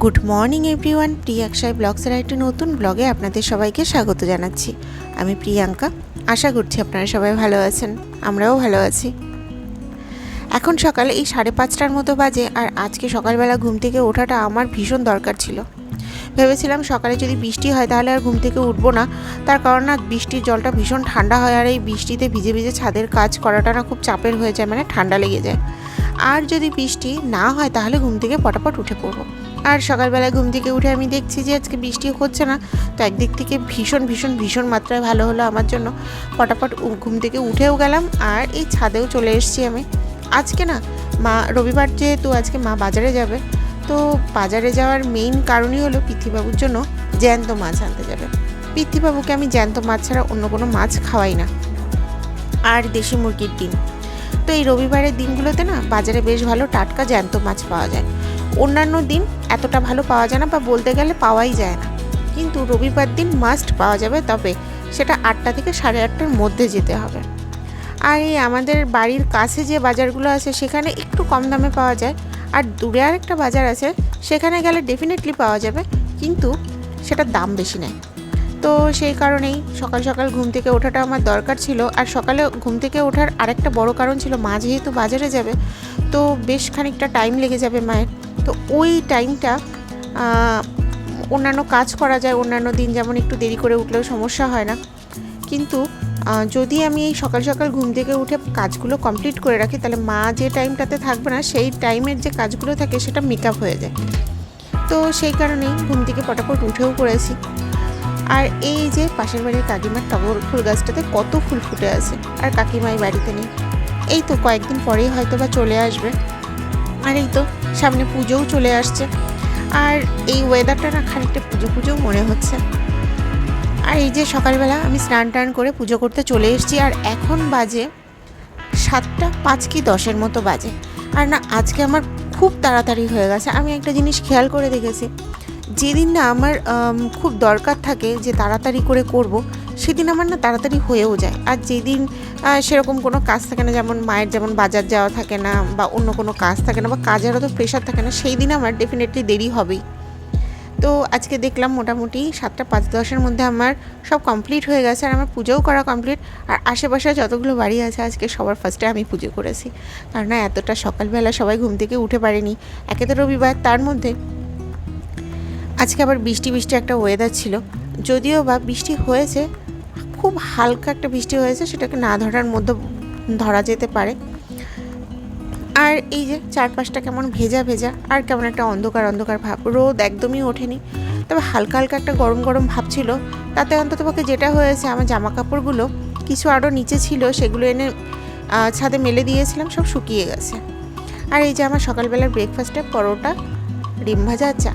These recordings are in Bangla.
গুড মর্নিং এভরিওয়ান, প্রিয়াঙ্কাশাই ব্লগসের একটি নতুন ব্লগে আপনাদের সবাইকে স্বাগত জানাচ্ছি। আমি প্রিয়াঙ্কা, আশা করছি আপনারা সবাই ভালো আছেন, আমরাও ভালো আছি। এখন সকালে এই 5:30টার মতো বাজে, আর আজকে সকালবেলা ঘুম থেকে ওঠাটা আমার ভীষণ দরকার ছিল। ভেবেছিলাম সকালে যদি বৃষ্টি হয় তাহলে আর ঘুম থেকে উঠবো না, তার কারণ না বৃষ্টির জলটা ভীষণ ঠান্ডা হয়, আর এই বৃষ্টিতে ভিজে ভিজে ছাদের কাজ করাটা না খুব চাপের হয়ে যায়, মানে ঠান্ডা লেগে যায়। আর যদি বৃষ্টি না হয় তাহলে ঘুম থেকে পটাপট উঠে পড়বো। আর সকালবেলায় ঘুম থেকে উঠে আমি দেখছি যে আজকে বৃষ্টি হচ্ছে না, তো একদিক থেকে ভীষণ ভীষণ ভীষণ মাত্রায় ভালো হলো আমার জন্য। পটাপট ঘুম থেকে উঠেও গেলাম, আর এই ছাদেও চলে এসেছি আমি। আজকে না মা, রবিবার যেহেতু আজকে মা বাজারে যাবে, তো বাজারে যাওয়ার মেইন কারণই হলো পৃথ্বীবাবুর জন্য জ্যান্ত মাছ আনতে যাবে। পৃথ্বীবাবুকে আমি জ্যান্ত মাছ ছাড়া অন্য কোনো মাছ খাওয়াই না, আর দেশি মুরগির ডিম। তো এই রবিবারের দিনগুলোতে না বাজারে বেশ ভালো টাটকা জ্যান্ত মাছ পাওয়া যায়। অন্যান্য দিন এতটা ভালো পাওয়া যায় না, বা বলতে গেলে পাওয়াই যায় না, কিন্তু রবিবার দিন মাস্ট পাওয়া যাবে, তবে সেটা 8টা থেকে 8:30টার মধ্যে যেতে হবে। আর এই আমাদের বাড়ির কাছে যে বাজারগুলো আছে সেখানে একটু কম দামে পাওয়া যায়, আর দূরে আরেকটা বাজার আছে সেখানে গেলে ডেফিনেটলি পাওয়া যাবে, কিন্তু সেটার দাম বেশি নেয়। তো সেই কারণেই সকাল সকাল ঘুম থেকে ওঠাটা আমার দরকার ছিল। আর সকালে ঘুম থেকে ওঠার আরেকটা বড় কারণ ছিল, মা যেহেতু বাজারে যাবে, তো বেশ খানিকটা টাইম লেগে যাবে মায়ের। তো ওই টাইমটা অন্যান্য কাজ করা যায়, অন্যান্য দিন যেমন একটু দেরি করে উঠলেও সমস্যা হয় না, কিন্তু যদি আমি এই সকাল সকাল ঘুম থেকে উঠে কাজগুলো কমপ্লিট করে রাখি, তাহলে মা যে টাইমটাতে থাকবে না সেই টাইমের যে কাজগুলো থাকে সেটা মেকআপ হয়ে যায়। তো সেই কারণেই ঘুম থেকে পটাপট উঠেও পড়েছি। আর এই যে পাশের বাড়ির কাকিমার টগর ফুল গাছটাতে কত ফুল ফুটে আছে, আর কাকিমাই বাড়িতে নেই, এই তো কয়েকদিন পরেই হয়তো বা চলে আসবে। আর এই তো সামনে পুজোও চলে আসছে, আর এই ওয়েদারটা না খানিকটা পুজো পুজোও মনে হচ্ছে। আর এই যে সকালবেলা আমি স্নান টান করে পুজো করতে চলে এসেছি, আর এখন বাজে 7:05 কি 10 মতো বাজে। আর না আজকে আমার খুব তাড়াতাড়ি হয়ে গেছে। আমি একটা জিনিস খেয়াল করে দেখেছি, যেদিন না আমার খুব দরকার থাকে যে তাড়াতাড়ি করে করব, সেদিন আমার না তাড়াতাড়ি হয়েও যায়। আর যেদিন সেরকম কোনো কাজ থাকে না, যেমন মায়ের যেমন বাজার যাওয়া থাকে না, বা অন্য কোনো কাজ থাকে না, বা কাজের অত প্রেশার থাকে না, সেই দিন আমার ডেফিনেটলি দেরি হবেই। তো আজকে দেখলাম মোটামুটি 7:05-10 মধ্যে আমার সব কমপ্লিট হয়ে গেছে, আর আমার পুজোও করা কমপ্লিট। আর আশেপাশে যতগুলো বাড়ি আছে আজকে সবার ফার্স্টে আমি পুজো করেছি, কারণ না এতটা সকালবেলা সবাই ঘুম থেকে উঠে পারেনি। একে তো রবিবার, তার মধ্যে আজকে আবার বৃষ্টি বৃষ্টি একটা ওয়েদার ছিল। যদিও বা বৃষ্টি হয়েছে, খুব হালকা একটা বৃষ্টি হয়েছে, সেটাকে না ধরার মধ্যে ধরা যেতে পারে। আর এই যে চারপাশটা কেমন ভেজা ভেজা, আর কেমন একটা অন্ধকার অন্ধকার ভাব, রোদ একদমই ওঠেনি, তবে হালকা হালকা একটা গরম গরম ভাব ছিল। তাতে অন্তত পক্ষে যেটা হয়েছে, আমার জামা কাপড়গুলো কিছু আরও নিচে ছিল, সেগুলো এনে ছাদে মেলে দিয়েছিলাম, সব শুকিয়ে গেছে। আর এই যে আমার সকালবেলার ব্রেকফাস্টে পরোটা, ডিম ভাজা, চা।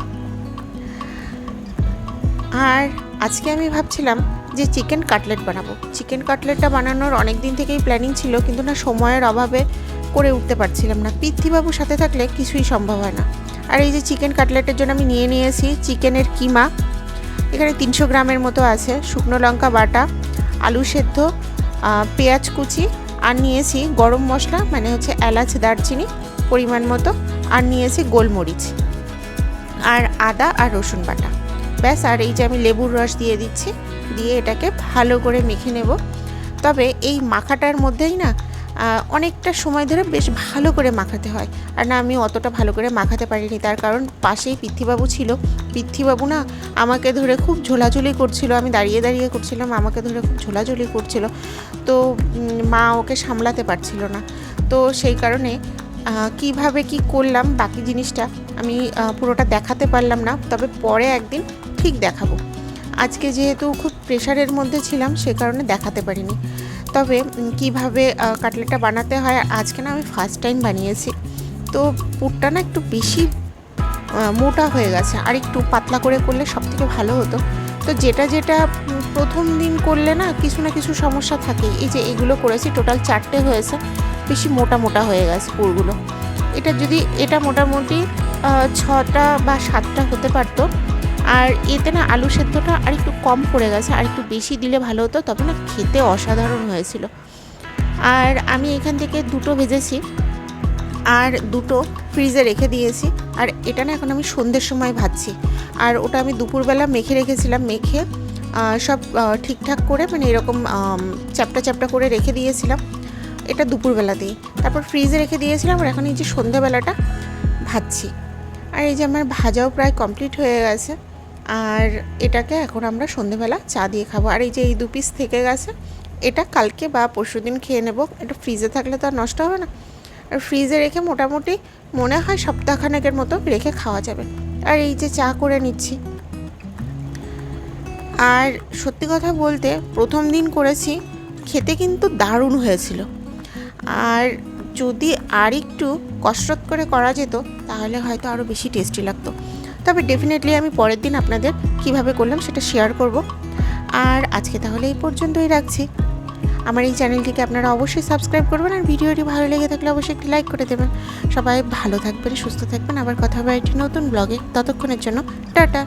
আর আজকে আমি ভাবছিলাম যে চিকেন কাটলেট বানাবো। চিকেন কাটলেটটা বানানোর অনেক দিন থেকেই প্ল্যানিং ছিল, কিন্তু না সময়ের অভাবে করে উঠতে পারছিলাম না। পৃথ্বীবাবুর সাথে থাকলে কিছুই সম্ভব হয় না। আর এই যে চিকেন কাটলেটের জন্য আমি নিয়েছি চিকেনের কিমা, এখানে 300 গ্রামের মতো আছে, শুকনো লঙ্কা বাটা, আলু সেদ্ধ, পেঁয়াজ কুচি, আর নিয়েছি গরম মশলা, মানে হচ্ছে এলাচ দারচিনি পরিমাণ মতো, আর নিয়েছি গোলমরিচ, আর আদা আর রসুন বাটা, ব্যাস। আর এই যে আমি লেবুর রস দিয়ে দিচ্ছি, দিয়ে এটাকে ভালো করে মেখে নেব। তবে এই মাখাটার মধ্যেই না অনেকটা সময় ধরে বেশ ভালো করে মাখাতে হয়। আর না আমি অতটা ভালো করে মাখাতে পারিনি, তার কারণ পাশেই পৃথ্বীবাবু ছিল। পৃথ্বীবাবু না আমাকে ধরে খুব ঝোলাঝুলি করছিল, আমি দাঁড়িয়ে দাঁড়িয়ে করছিলাম, আমাকে ধরে খুব ঝোলাঝুলি করছিল, তো মা ওকে সামলাতে পারছিল না। তো সেই কারণে কিভাবে কি করলাম বাকি জিনিসটা আমি পুরোটা দেখাতে পারলাম না, তবে পরে একদিন ঠিক দেখাবো। আজকে যেহেতু খুব প্রেশারের মধ্যে ছিলাম, সে কারণে দেখাতে পারিনি। তবে কিভাবে কাটলেটটা বানাতে হয়, আজকে না আমি ফার্স্ট টাইম বানিয়েছি, তো পুরটা না একটু বেশি মোটা হয়ে গেছে, আর একটু পাতলা করে করলে সব থেকে ভালো হতো। তো যেটা যেটা প্রথম দিন করলে না কিছু না কিছু সমস্যা থাকেই। এই যে এগুলো করেছি, টোটাল 4টে হয়েছে, বেশি মোটা মোটা হয়ে গেছে পুরগুলো। এটা মোটামুটি 6টা বা 7টা হতে পারতো। আর এতে না আলু সেদ্ধটা আর একটু কম পড়ে গেছে, আর একটু বেশি দিলে ভালো হতো, তবে না খেতে অসাধারণ হয়েছিল। আর আমি এখান থেকে 2টো ভেজেছি, আর 2টো ফ্রিজে রেখে দিয়েছি। আর এটা না এখন আমি সন্ধ্যের সময় ভাজছি। আর ওটা আমি দুপুরবেলা মেখে রেখেছিলাম, মেখে সব ঠিকঠাক করে মানে এরকম চ্যাপটা চ্যাপটা করে রেখে দিয়েছিলাম, এটা দুপুরবেলাতেই। তারপর ফ্রিজে রেখে দিয়েছিলাম। আর এখন এই যে সন্ধ্যাবেলাটা ভাজছি। আর এই যে আমার ভাজাও প্রায় কমপ্লিট হয়ে গেছে। আর এটাকে এখন আমরা সন্ধ্যেবেলা চা দিয়ে খাবো। আর এই যে এই 2 পিস থেকে গেছে, এটা কালকে বা পরশুদিন খেয়ে নেব। এটা ফ্রিজে থাকলে তো আর নষ্ট হবে না। আর ফ্রিজে রেখে মোটামুটি মনে হয় সপ্তাহখানেকের মতো রেখে খাওয়া যাবে। আর এই যে চা করে নিচ্ছি। আর সত্যি কথা বলতে প্রথম দিন করেছি, খেতে কিন্তু দারুণ হয়েছিল। আর যদি আর একটু কসরত করে করা যেত তাহলে হয়তো আরও বেশি টেস্টি লাগতো। তবে ডেফিনেটলি আমি পরের দিন আপনাদের কিভাবে করলাম সেটা শেয়ার করব। আর আজকে তাহলে এই পর্যন্তই রাখছি। আমার এই চ্যানেলটিকে আপনারা অবশ্যই সাবস্ক্রাইব করবেন। আর ভিডিওটি ভালো লেগে থাকলে অবশ্যই একটি লাইক করে দেবেন। সবাই ভালো থাকবেন, সুস্থ থাকবেন। আবার কথা হবে একটি নতুন ব্লগে। ততক্ষণের জন্য টাটা।